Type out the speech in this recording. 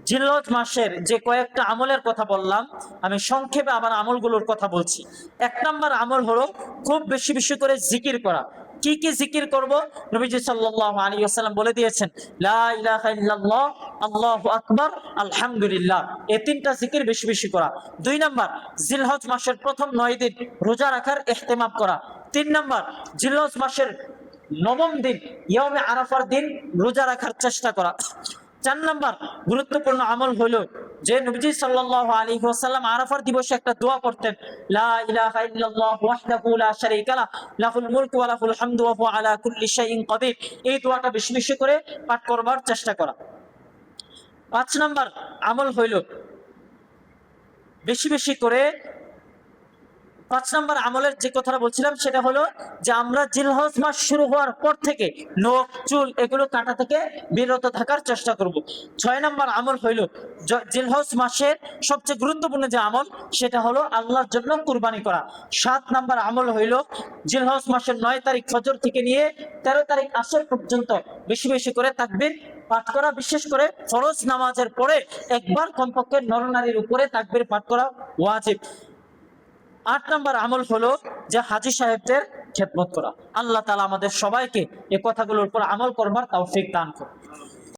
জিলহজ মাসের যে কয়েকটা আমলের কথা বললাম, আমি সংক্ষেপে আবার আমলগুলোর কথা বলছি। 1 নম্বর আমল হলো খুব বেশি বেশি করে জিকির করা। কি কি জিকির করব? নবীজি সাল্লাল্লাহু আলাইহি ওয়াসাল্লাম বলে দিয়েছেন, লা ইলাহা ইল্লাল্লাহ, আল্লাহু আকবার, আলহামদুলিল্লাহ। এই 3টা জিকির বেশি বেশি করা। 2 নম্বর, জিলহজ মাসের প্রথম 9 দিন রোজা রাখার ইহতিমাম করা। 3 নম্বর, জিলহজ মাসের 9ম দিন ইয়াউমে আরাফার দিন রোজা রাখার চেষ্টা করা। 4 নম্বর গুরুত্বপূর্ণ আমল হলো যে নবীজি সাল্লাল্লাহু আলাইহি ওয়াসাল্লাম আরাফার দিবসে একটা দোয়া করতেন, লা ইলাহা ইল্লাল্লাহ ওয়াহদাহু লা শারীকা লাহ, লাহুল মুলকু ওয়া লাহুল হামদু ওয়া হুয়া আলা কুল্লি শাইইন কাদির। এই দোয়াটা বেশি বেশি করে পাঠ করবার চেষ্টা করা। 5 নম্বর আমল হইল বেশি বেশি করে 5 নম্বর আমলের যে কথাটা বলছিলাম সেটা হলো যে আমরা জিলহজ মাস শুরু হওয়ার পর থেকে নখ চুল এগুলো কাটা থেকে বিরত থাকার চেষ্টা করব। 6 নম্বর আমল হইল জিলহজ মাসের সবচেয়ে গুরুত্বপূর্ণ যে আমল সেটা হলো আল্লাহর জন্য কুরবানি করা। 7 নম্বর আমল হইল জিলহজ মাসের 9 তারিখ ফজর থেকে নিয়ে 13 তারিখ আসর পর্যন্ত বেশি বেশি করে তাকবীর পাঠ করা। বিশেষ করে ফরজ নামাজের পরে একবার কমপক্ষে নরনারীর উপরে তাকবীর পাঠ করা ওয়াজিব। 8 নম্বর আমল হলো যে হাজী সাহেবদের খেদমত করা। আল্লাহ তাআলা আমাদের সবাইকে এই কথাগুলোর উপর আমল করবার তৌফিক দান করুন।